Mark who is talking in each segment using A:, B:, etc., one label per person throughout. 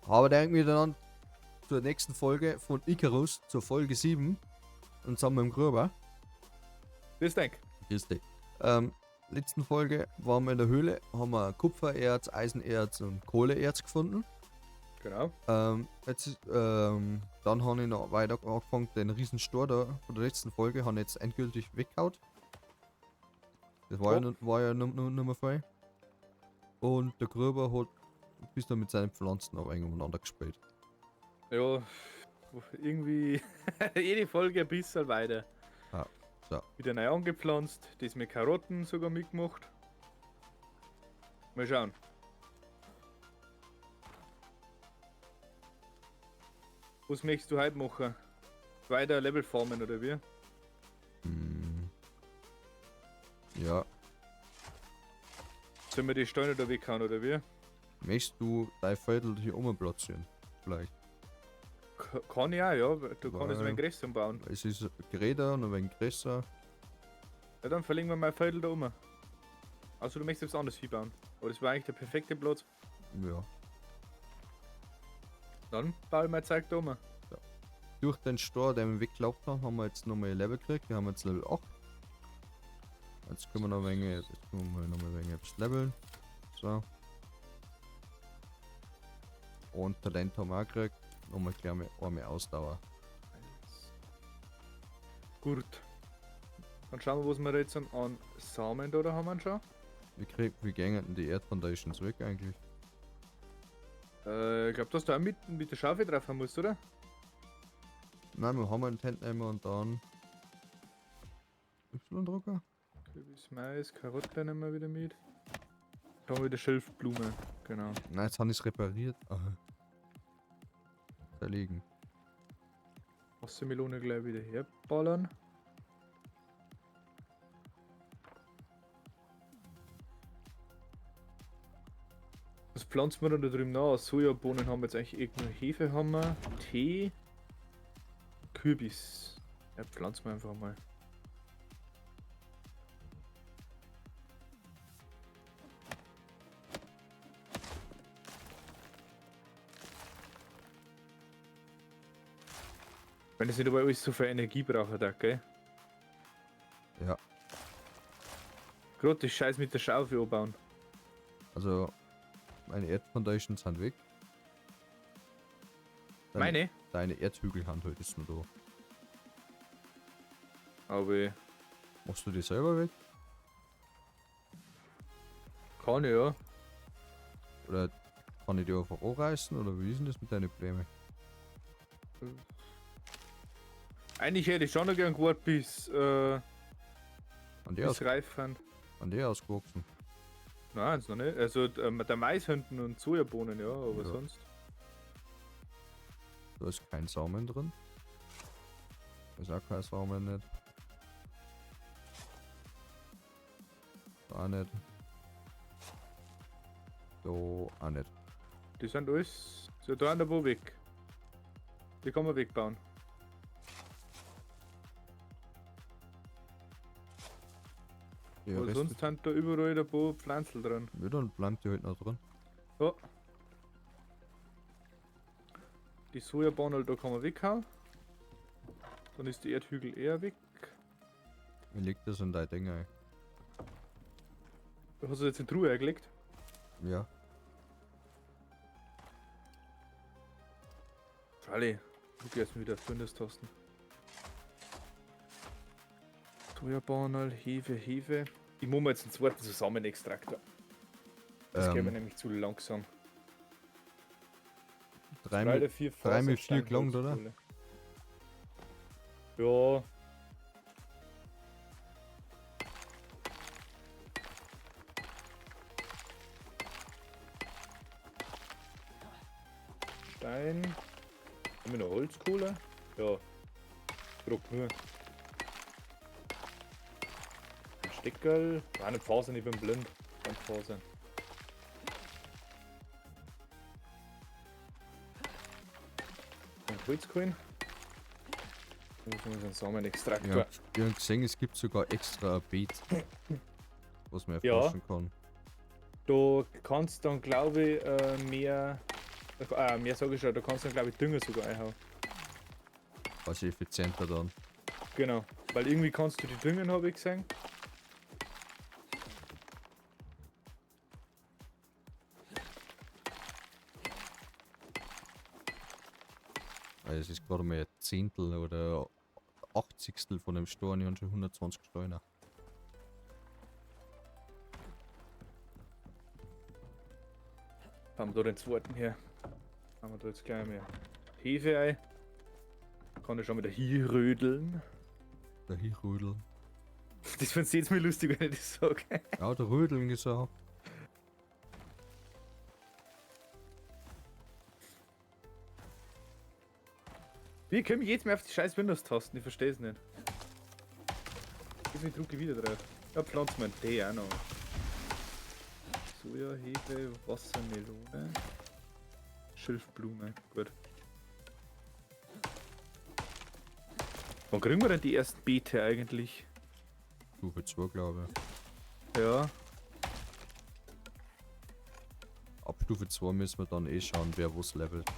A: Aber denken wir dann zur nächsten Folge von Icarus, zur Folge 7. Und zusammen mit dem Gruber.
B: Das denk.
A: Grüß dich. Letzten Folge waren wir in der Höhle, haben wir Kupfererz, Eisenerz und Kohleerz gefunden.
B: Genau.
A: Dann habe ich noch weiter angefangen, den riesen Stor da von der letzten Folge, habe ich jetzt endgültig weggehauen. Das war ja nur mehr frei. Und der Gruber hat bis dann mit seinen Pflanzen auch umeinander gespielt.
B: Ja, irgendwie jede Folge ein bisschen weiter.
A: Ah, so.
B: Wieder neu angepflanzt, das mit Karotten sogar mitgemacht. Mal schauen. Was möchtest du heute machen? Weiter Level farmen oder wie?
A: Ja.
B: Sollen wir die Steine da weghauen oder wie?
A: Möchtest du dein Viertel hier platzieren? Vielleicht.
B: Kann ich auch, ja. Du kannst es
A: Weil-
B: ein größer bauen.
A: Es ist geräder und ein wenig größer.
B: Ja, dann verlegen wir mein Viertel da um. Also du möchtest etwas anderes hinbauen. Aber das war eigentlich der perfekte Platz.
A: Ja.
B: Dann baue ich mein Zeug da um.
A: Durch den Stor, den wir weggelaufen haben, haben wir jetzt nochmal ein Level gekriegt. Wir haben jetzt Level 8. Jetzt können wir noch ein wenig, etwas leveln. So. Und Talent haben wir auch gekriegt. Nochmal gleich mehr Ausdauer.
B: Gut. Dann schauen wir, was wir jetzt an Samen da haben wir schon.
A: Wie gehen denn die Erdfoundations weg eigentlich?
B: Ich glaube, dass du auch mit der Schaufel drauf haben musst, oder?
A: Nein, wir haben einen Tentnehmer und dann Y-Drucker.
B: Kürbis, Mais, Karotte nehmen wir wieder mit. Da haben wir wieder Schilfblume, genau.
A: Nein, jetzt habe ich es repariert. Aha. Da liegen.
B: Wassermelone gleich wieder herballern. Was pflanzen wir da drüben nach? Sojabohnen haben wir jetzt eigentlich irgendeine Hefe, haben wir. Tee. Kürbis. Ja, pflanzen wir einfach mal. Wenn es nicht aber alles so viel Energie braucht, gell?
A: Ja.
B: Gerade das Scheiß mit der Schaufel anbauen.
A: Also, meine Erdfoundations sind weg.
B: Meine?
A: Deine Erdhügelhand heute ist nur da.
B: Aber
A: Machst du die selber weg?
B: kann ich ja.
A: Oder kann ich die einfach anreißen? Oder wie ist denn das mit deinen Plänen?
B: Eigentlich hätte ich schon noch gern gewartet, bis
A: An die,
B: reif sind.
A: an die ausgewachsen.
B: Nein, ist noch nicht. Also der Mais hinten und Sojabohnen, ja, aber
A: Ja.
B: sonst.
A: Da ist kein Samen drin. Da ist auch kein Samen nicht. Da auch nicht. Da auch nicht.
B: Die sind alles so da an der Wo weg. Die kann man wegbauen.
A: Ja,
B: Weil sonst sind da überall ein paar Pflanzen drin.
A: Ja, dann bleibt die halt noch drin.
B: Ja. Die Sojabohnen, da kann man weghauen. Dann ist die Erdhügel eher weg.
A: Wie liegt das in dein Ding ein?
B: Hast du jetzt in die Truhe eingelegt?
A: Ja.
B: Charlie, du erst mal wieder auf Bundestasten. Sojabohnen, Hefe. Ich muss mir jetzt einen zweiten Zusammenextraktor. Das geht mir nämlich zu langsam.
A: 3
B: Drei oder
A: mit
B: vier
A: 3 mit 4
B: Faserstangen
A: gelangt, oder?
B: Holzkohle. Ja. Stein. Haben wir noch Holzkohle? Ja. Druck nur. Ein Steckerl. Nein, nicht Fasern, ich bin blind. Kein Fasern. Ein Holzkohlen. Dann müssen wir unseren Samenextraktor.
A: Ja, wir haben gesehen, es gibt sogar extra ein Beet, was man
B: Ja.
A: erforschen kann.
B: Du kannst dann, glaube ich, mehr Mehr sage ich schon, da kannst du dann glaube ich Dünger sogar einhauen.
A: Was effizienter dann.
B: Genau. Weil irgendwie kannst du die düngen, habe ich gesehen.
A: Also es ist gerade mal ein Zehntel oder 80stel von dem Stein und schon 120 Steine.
B: Haben wir da den zweiten hier. Haben wir da jetzt gleich mehr Hefe ein. Kann ich schon wieder hier rödeln.
A: Der Rödel.
B: Das findest du jetzt mal lustig, wenn ich das sage.
A: Ja, der Rödeln gesagt.
B: Wie komme ich jetzt mehr auf die scheiß Windows-Tasten? Ich verstehe es nicht. Jetzt drücke ich wieder drauf. Ja, pflanzen wir einen Tee auch noch. Soja, Hefe, Wassermelone. Schilfblume, gut. Wann kriegen wir denn die ersten Beete eigentlich?
A: Stufe 2, glaube ich.
B: Ja,
A: Ab Stufe 2 müssen wir dann eh schauen, wer was levelt.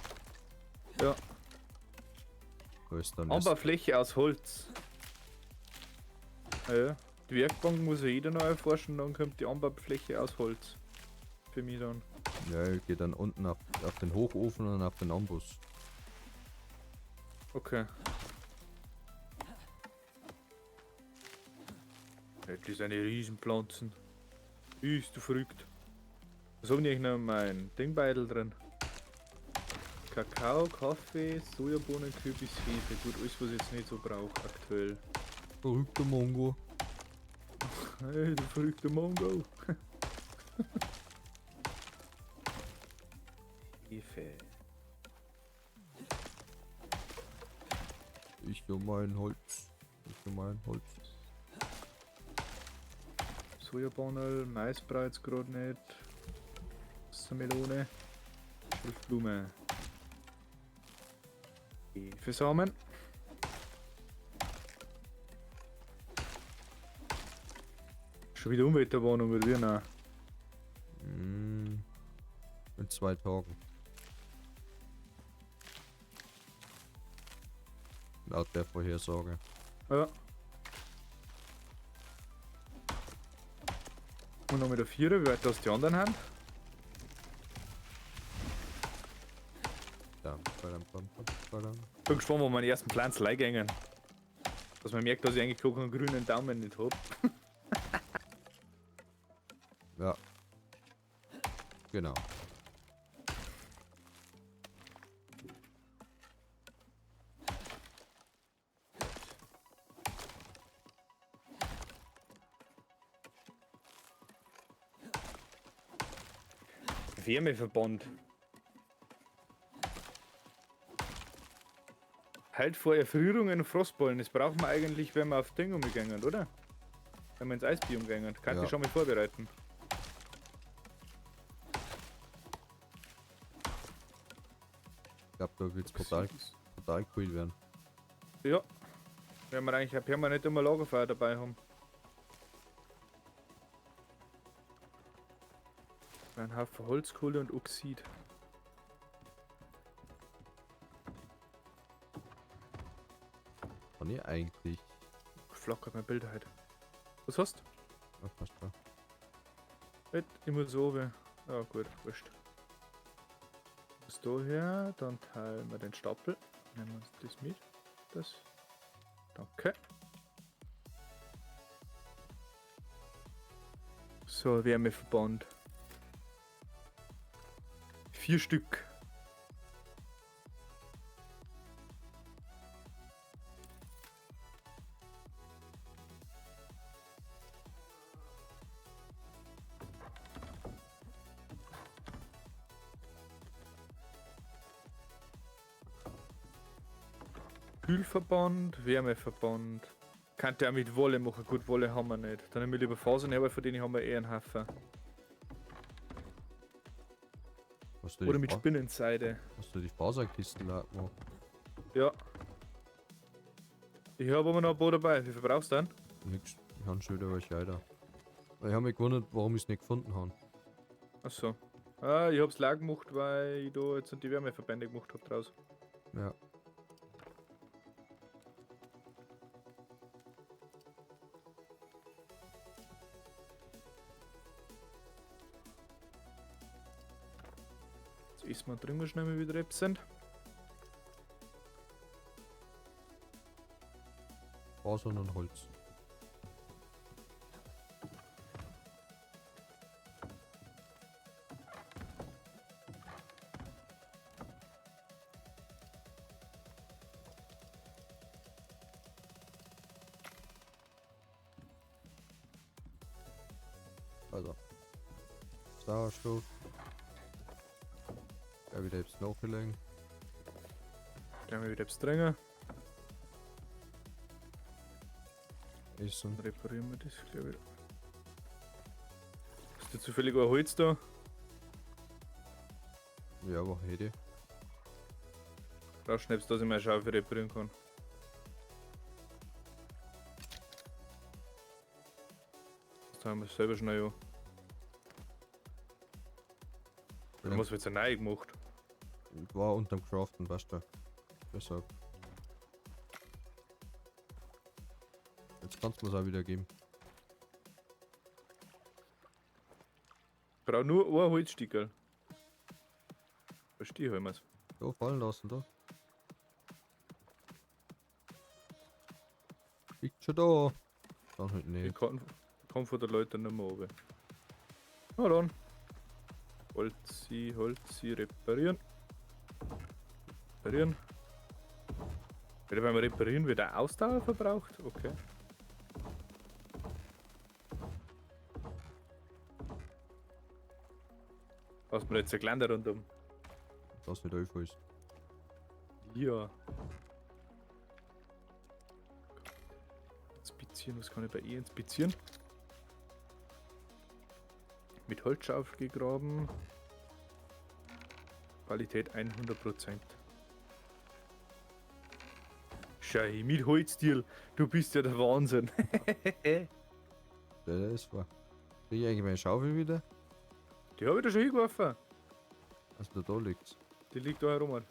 B: ja.
A: Da ist dann erst,
B: Anbaufläche aus Holz. Ah ja. Die Werkbank muss ja jeder noch erforschen, dann kommt die Anbaufläche aus Holz. Für mich dann.
A: ja, ich gehe dann unten auf den Hochofen und auf den Amboss.
B: Okay. Ja, das sind eine Riesenpflanzen. Ist du verrückt. Was haben die eigentlich noch in meinem Dingbeutel drin? Kakao, Kaffee, Sojabohnen, Kürbis, Hefe. Gut, alles was ich jetzt nicht so brauche aktuell.
A: Verrückter Mongo.
B: Hey, du verrückter Mongo. Hefe.
A: Ich um mein Holz. Ich um mein Holz.
B: Sojabohnen, Maisbrei jetzt gerade nicht. Wassermelone. Schilfblume. Hefesamen. Schon wieder Umwelterwarnung oder wie? Nein.
A: In 2 Tagen. Laut der Vorhersage.
B: Ja. Und noch mit der 4, wie weit das die anderen haben?
A: Ja, badam.
B: Bin gespannt, wo meine ersten Pflanzen reingängen. Dass man merkt, dass ich eigentlich keinen grünen Daumen nicht hab.
A: Ja. Genau.
B: Wärmeverband. Halt vor Erfrierungen und Frostballen. Das brauchen wir eigentlich, wenn wir auf Ding umgängen, oder? Wenn wir ins Eisbiom gängen. Kann
A: Ja.
B: ich schon mal vorbereiten.
A: Ich glaube, da wird es total cool werden.
B: Ja. Wenn wir eigentlich eine permanente Lagerfeuer dabei haben. Ein Haufen Holzkohle und Oxid.
A: Kann ich eigentlich.
B: Flackert mein Bild halt. Was hast du?
A: Ja, passt klar.
B: Ich muss oben. Ja gut, wurscht. Bis daher, dann teilen wir den Stapel. Nehmen wir uns das mit. Das. Danke. So, Wärmeverband. 4 Stück. Kühlverband, Wärmeverband. Könnte auch mit Wolle machen. Gut, Wolle haben wir nicht. Dann nehmen wir lieber Fasern her, weil von denen haben wir einen Haufen.
A: Hast du
B: Oder
A: die
B: mit Spinnenseide.
A: Hast du die Faserkisten da gemacht?
B: Ja. Ich habe aber noch ein paar dabei. Wie viel brauchst du denn?
A: Nix. Ich habe schon wieder welche weiter. Ich habe mich gewundert, warum ich es nicht gefunden habe.
B: Achso. Ah, ich hab's leer gemacht, weil ich da jetzt die Wärmeverbände gemacht hab draus.
A: Ja.
B: Jetzt essen wir drin schnell mal wieder etwas sind.
A: Fasern und Holz. Also. Sauerstoff. Ja, wieder etwas nachlegen.
B: Gleich mal wieder etwas drin.
A: Essen.
B: Dann reparieren wir das gleich wieder. Hast du zufällig ein Holz da?
A: Ja, aber hätte ich.
B: Rausschnappst, dass ich meine Schaufel reparieren kann. Das haben wir selber schnell an.
A: Ja.
B: Was wird jetzt neu gemacht?
A: War unterm Craften, weißt du. Deshalb. Jetzt kannst du mir es auch wieder geben.
B: Ich brauche nur ein Holzstückel. Verstehe ich es.
A: So, fallen lassen, da. Liegt schon da. Dann halt
B: Ich
A: nicht.
B: kann von der Leute nicht mehr runter. Na dann. Holzi reparieren. Reparieren. Wieder beim Reparieren wird der Ausdauer verbraucht? Okay. Hast du mir jetzt ein kleiner rundum?
A: Das nicht einfach ist.
B: Ja. Inspizieren, was kann ich bei ihr inspizieren? Mit Holzschaufel gegraben. Qualität 100%. Schau, mit Holzstil, du bist ja der Wahnsinn.
A: Der ist war. Krieg ich eigentlich meine Schaufel wieder?
B: Die habe ich da schon hingeworfen.
A: Also da liegt's.
B: Die liegt da herum.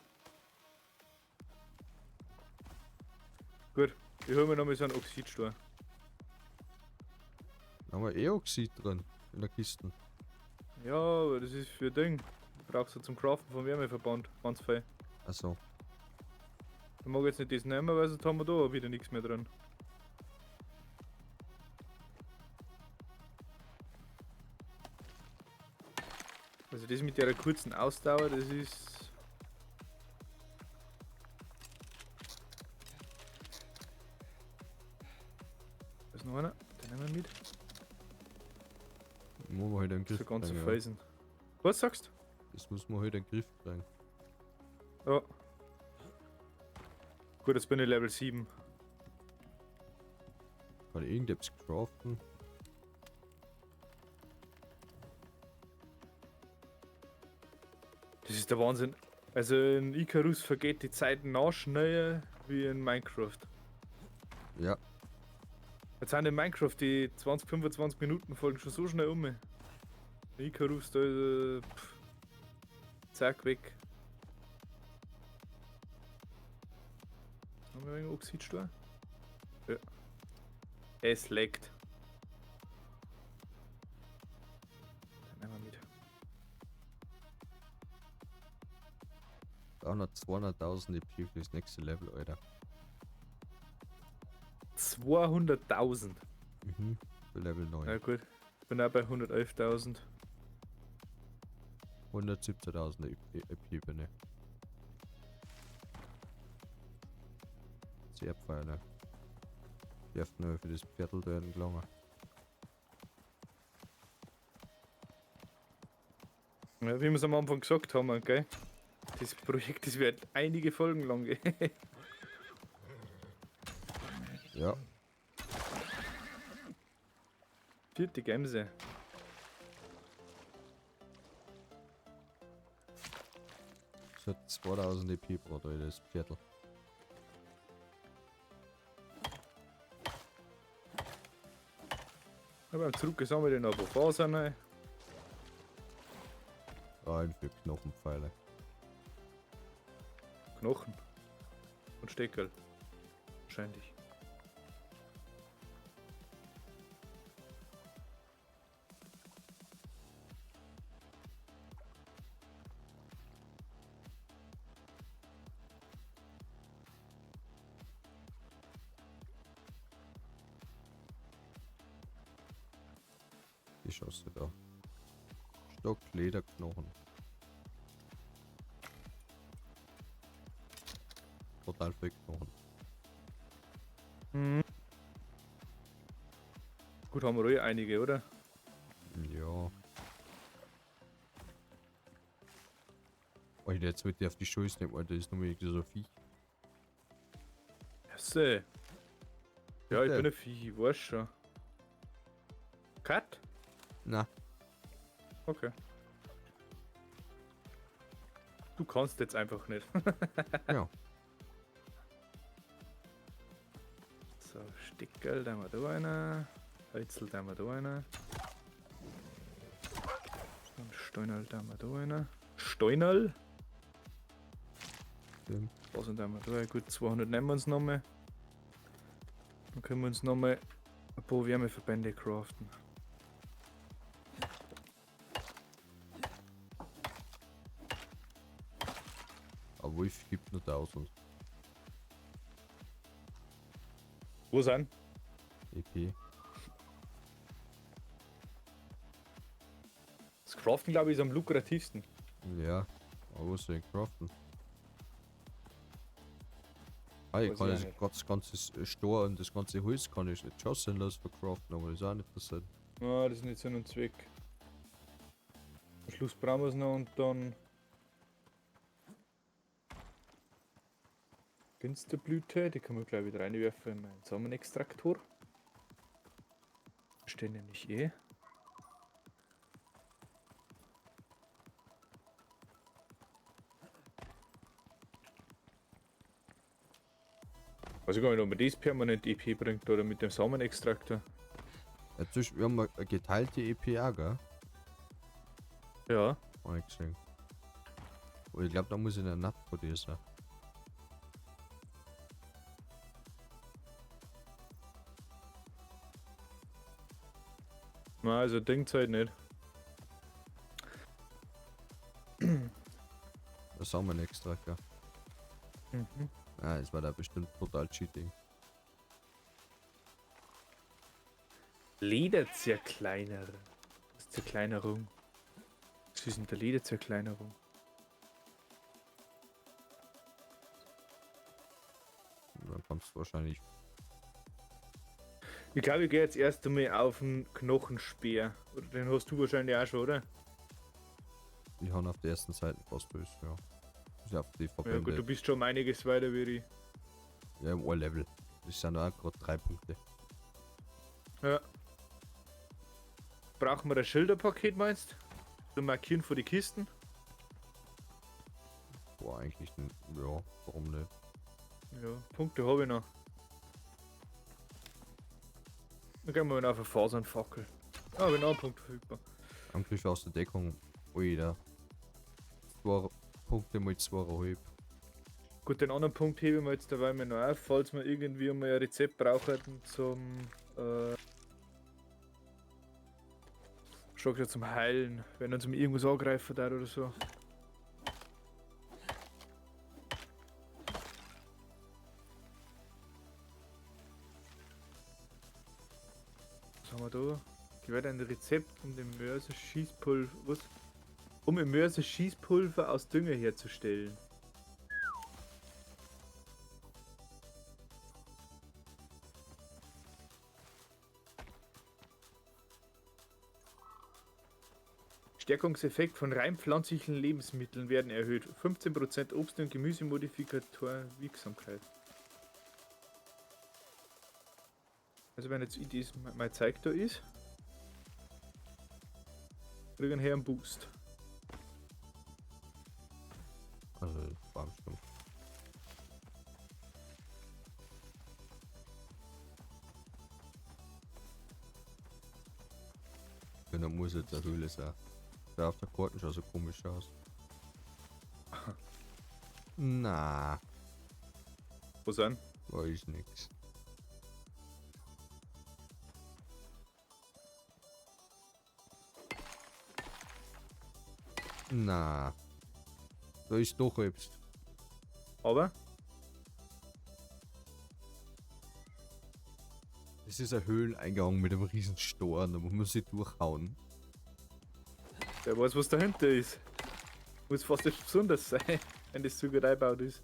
B: Gut, ich hole mir noch mal so einen Oxidstein.
A: Da haben wir eh Oxid drin. In der Kiste.
B: Ja, aber das ist für Ding. Brauchst du zum Craften vom Wärmeverband. Ganz fein.
A: Achso.
B: Ich mag jetzt nicht das nehmen, weil sonst haben wir da wieder nichts mehr drin. Also das mit der kurzen Ausdauer, das ist... Da ist noch einer, den nehmen wir mit.
A: Muss man halt einen
B: Das ist
A: Griff
B: der ganze
A: kriegen, ja.
B: Felsen. Was sagst du?
A: Das muss man halt einen Griff kriegen.
B: Ja. Gut, jetzt bin ich Level 7.
A: Kann ich irgendetwas craften?
B: Das ist der Wahnsinn. Also in Icarus vergeht die Zeit noch schneller wie in Minecraft.
A: Ja.
B: Jetzt sind in Minecraft die 20-25 Minuten Folgen schon so schnell um. In Icarus da ist zack weg. Haben wir einen Oxidstein? Ja. Es leckt. Den nehmen wir mit.
A: 200.000 EP für das nächste Level, Alter.
B: 200.000.
A: Mhm. Für Level 9.
B: Na gut. Ich bin auch bei 111.000.
A: 117.000 EP bin ich. Sehr feine. Die hat nur für das Viertel da gelangen.
B: Ja, wie wir es am Anfang gesagt haben, gell? Das Projekt, das wird einige Folgen lang gehen.
A: Ja.
B: Vierte Gemse.
A: So 2000 EP braucht euch das Viertel.
B: Ja, beim Zurückgesammelt noch ein paar Fasern rein.
A: Rein für Knochenpfeile.
B: Knochen. Und Steckerl. Wahrscheinlich.
A: Die Schosse da. Stock, Leder, Knochen. Total viel Knochen.
B: Mhm. Gut, haben wir eh einige, oder?
A: Ja. Alter, jetzt wird der auf die Scheiße nehmen, Alter. Das ist nur irgendwie so ein Viech.
B: Jasse. Ja, ich
A: Bitte?
B: bin ein Vieh, ich weiß schon. Cut?
A: Na,
B: Okay. Du kannst jetzt einfach nicht.
A: ja.
B: So, Stickerl, da haben wir da einer. Hölzel, da haben wir da einer. Und Steinerl, da haben wir da einer. Steinerl?
A: Stimmt.
B: Was sind da haben wir da? Gut, 200 nehmen wir uns nochmal. Dann können wir uns nochmal ein paar Wärmeverbände craften.
A: Aber Wolf gibt nur 1000
B: Wo sind?
A: EP.
B: Das Craften, glaube ich, ist am lukrativsten.
A: Ja, aber was soll ich craften? Ah, ich
B: Weiß
A: kann
B: ich auch
A: das ganze Stor und das ganze Holz kann ich nicht schossen lassen für craften, aber das ist auch nicht der Sinn.
B: Ah, das ist nicht Sinn und Zweck. Am Schluss brauchen wir es noch und dann. Günsterblüte, die kann man gleich wieder reinwerfen in meinen Samenextraktor. Stehen nämlich eh. Weiß ich gar nicht, ob man das permanent EP bringt oder mit dem Samenextraktor.
A: Jetzt, wir haben eine geteilte EP auch, gell?
B: Ja.
A: Hab ich gesehen. Aber ich glaube, da muss ich eine Nacht vor dir sein.
B: Na, also denkt halt nicht.
A: Das haben wir ein extra, gell?
B: Mhm.
A: Ah, es war da bestimmt total cheating.
B: Lederzerkleinerer. Das ist Zerkleinerung. Was ist denn der Lederzerkleinerung?
A: Dann kannst du wahrscheinlich.
B: Ich glaube, ich gehe jetzt erst einmal auf den Knochenspeer. Oder den hast du wahrscheinlich auch schon, oder?
A: Die haben auf der ersten Seite fast böse, ja. Ich hab die
B: Ja
A: Verbände.
B: gut, du bist schon um einiges weiter wie ich.
A: Ja, im Ohrlevel. Das sind auch gerade 3 Punkte.
B: Ja. Brauchen wir ein Schilderpaket, meinst du? Zum Markieren für die Kisten?
A: Boah, eigentlich, ja, warum nicht?
B: Ja, Punkte habe ich noch. Dann gehen wir mal auf eine Fasernfackel. Ah, habe ich noch einen Punkt verfügbar.
A: Angriff aus der Deckung. Ui, da. 2 Punkte mal 2,5.
B: Gut, den anderen Punkt hebe ich mir jetzt dabei mal noch auf, falls wir irgendwie mal ein Rezept brauchen zum schon gesagt, zum Heilen, wenn uns mal irgendwas angreifen da oder so. Was haben wir da? Gewährt ein Rezept, um den Mörser-Schießpulver. Was? Um im Mörser Schießpulver aus Dünger herzustellen. Stärkungseffekt von rein pflanzlichen Lebensmitteln werden erhöht. 15% Obst- und Gemüsemodifikator Wirksamkeit. Also wenn jetzt mein Zeig da ist, kriegen wir einen Boost.
A: Also, war bestimmt. Wenn er muss jetzt eine Höhle sein. der auf der Karte schon so komisch aus. Na,
B: Wo sind?
A: weiß nix. Na, da ist doch etwas.
B: Aber?
A: Das ist ein Höhleneingang mit einem riesen Storn, da muss man sich durchhauen.
B: Der weiß, was dahinter ist. Muss fast etwas Besonderes sein, wenn das so gut eingebaut ist.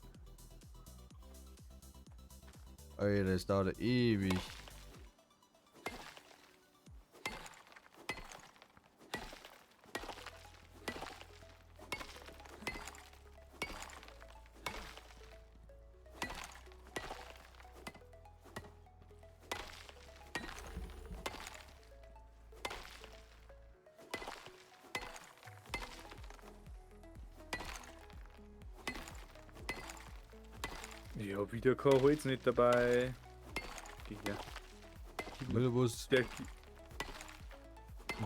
A: Alter, das dauert ewig.
B: Ja, wieder kein Holz nicht dabei. Geh her.
A: Wieder was.
B: Der,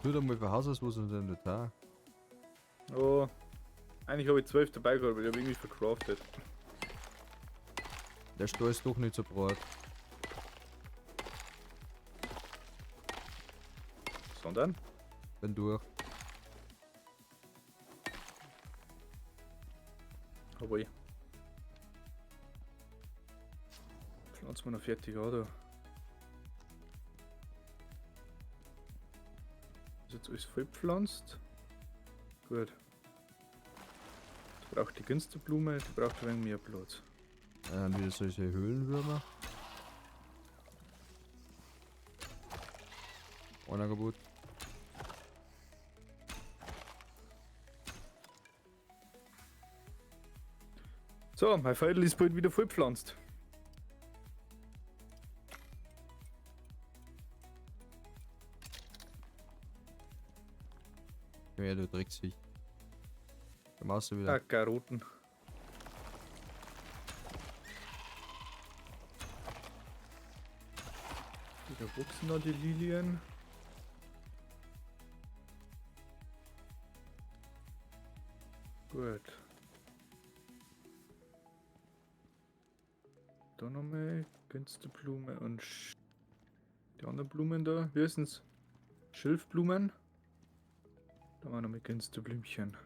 A: Tu da mal für Haus aus was in deinem Inventar.
B: oh, eigentlich habe ich 12 dabei gehabt, aber ich habe irgendwie vercraftet.
A: Der Stall ist doch nicht so breit.
B: Sondern?
A: Bin durch.
B: Aber ich. Pflanzen wir noch fertig an da. Ist jetzt alles voll gepflanzt. Gut. Jetzt braucht die Günsterblume, die braucht ein wenig mehr Platz.
A: Wieder solche Höhlenwürmer. Einer kaputt.
B: So, mein Feudel ist bald wieder voll gepflanzt.
A: Ja, du Drecksviech. Dann machst du wieder.
B: Ah, Karotten. Da wuchsen noch die Lilien. Gut. Da nochmal Günsterblume und die anderen Blumen da. Wie heißen's? Schilfblumen. Da haben wir nochmal Günsterblümchen.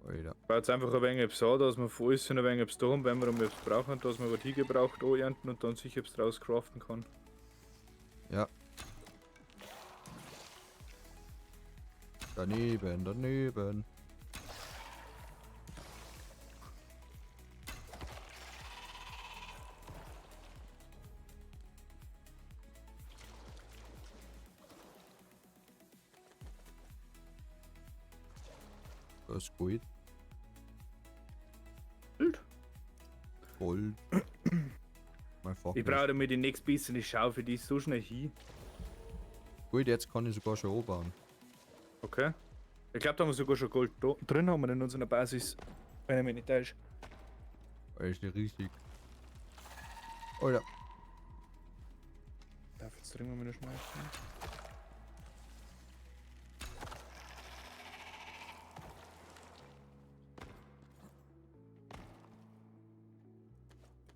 A: Alter.
B: Ich baue jetzt einfach ein wenig etwas an, dass wir von alles ein wenig etwas da haben, wenn wir um etwas brauchen, dass man was hingebraucht anernten und dann sicher etwas draus craften kann.
A: Ja. Daneben, daneben. Das ist gut.
B: Gut.
A: Gold. Mein Fuck.
B: Ich brauche damit die nächste bisschen eine Schaufel, die ist so schnell hin.
A: Gut, jetzt kann ich sogar schon anbauen.
B: Okay. Ich glaube, da haben wir sogar schon Gold drin haben wir in unserer Basis. Wenn ich mich nicht täusche.
A: Weil ist die riesig. Alter.
B: Darf jetzt dringend mal wieder schmeißen.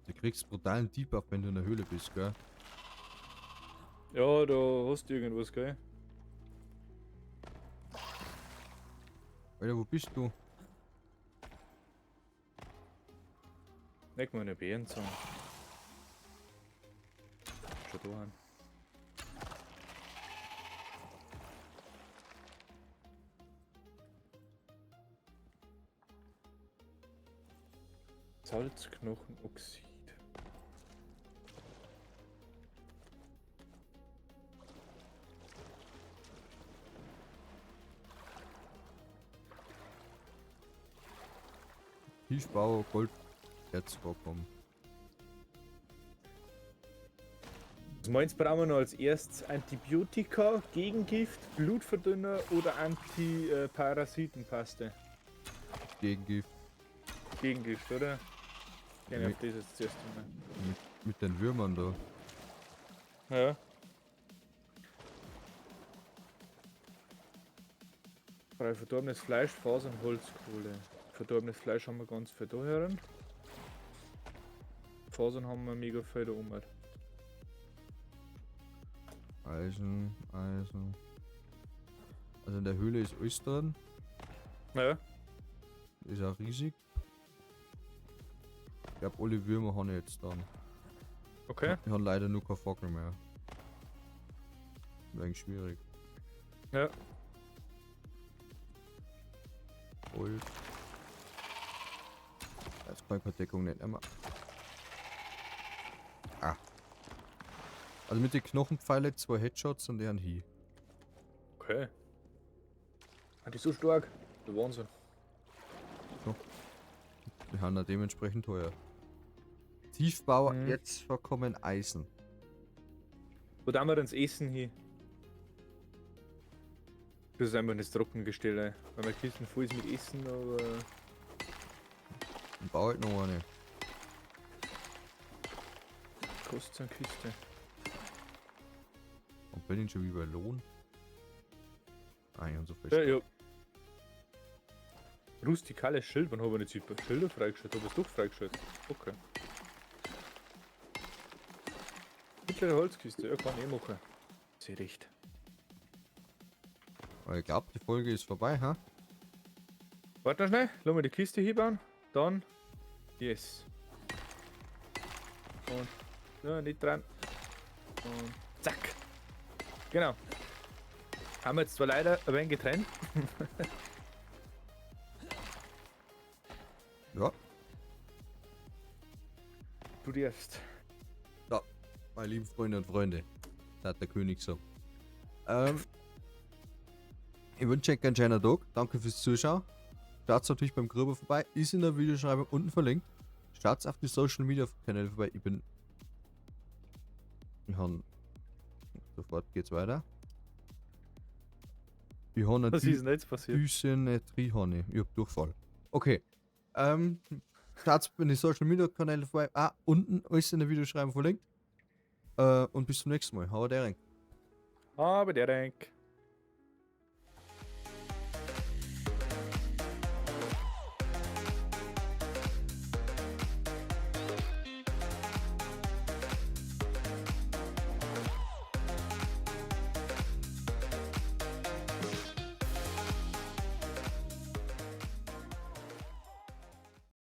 A: Du kriegst brutalen Debuff, wenn du in der Höhle bist, gell?
B: Ja, da hast du irgendwas, gell?
A: Alter, wo bist du?
B: Leg mal eine Bärenzunge. Schon da haben. Salzknochenoxid.
A: Tiefbau, Gold, jetzt vorkommen.
B: Was meinst du, brauchen wir noch als erstes? Antibiotika, Gegengift, Blutverdünner oder Antiparasitenpaste?
A: Gegengift.
B: Gegengift, oder? Gehen wir
A: Nee.
B: auf das jetzt zuerst mal.
A: Mit mit den Würmern da.
B: Ja. Bei verdorbenes Fleisch, Fasern, Holzkohle. Verdorbenes Fleisch haben wir ganz viel da hören. Fasern haben wir mega viel da oben.
A: Eisen, Eisen. Also in der Höhle ist alles drin.
B: Ja.
A: Ist auch riesig. Ich glaube, alle Würmer haben jetzt dann.
B: Okay.
A: Wir haben leider nur keine Fackel mehr. Wäre eigentlich schwierig.
B: Ja.
A: Holz. Jetzt kann ich keine Deckung nicht mehr. Ah. Also mit den Knochenpfeile 2 Headshots und deren hier.
B: Okay. Ah, die ist so stark. Der Wahnsinn.
A: Die haben ja dementsprechend teuer. Tiefbau,
B: Mhm.
A: jetzt verkommen Eisen.
B: Wo tun wir denn das Essen hin? Das ist einfach das Trockengestell, weil meine Kisten voll ist mit Essen, aber.
A: Dann baue ich noch eine.
B: Kostet eine Kiste.
A: Und bin ich schon wie bei Lohn? Ah ja, und so viel.
B: Ja, ja. Rustikales Schild, wann habe ich nicht Schilder freigeschaltet? Habe ich es doch freigeschaltet? Okay. Mittlere Holzkiste, ja, kann ich machen. Sehr recht.
A: Aber ich glaube, die Folge ist vorbei, ha?
B: Warte noch schnell, lass mal die Kiste hinbauen. Dann. Yes. Und. Ja, nicht dran. Und. Zack. Genau. Haben wir jetzt zwar leider ein wenig getrennt.
A: Ja.
B: Du darfst.
A: Meine lieben Freunde und Freunde. Da hat der König so. Ich wünsche euch einen schönen Tag. Danke fürs Zuschauen. Schaut natürlich beim Gröber vorbei. Ist in der Videobeschreibung unten verlinkt. Schaut auf die Social Media Kanäle vorbei. Sofort geht's weiter. Ich habe
B: Was ist denn jetzt passiert?
A: Füße Trihorne. Ich hab Durchfall. Okay. Schaut bei den Social Media Kanäle vorbei. Ah, unten alles in der Videobeschreibung verlinkt. Und bis zum nächsten Mal. Hau der rein.
B: Aber der Rank.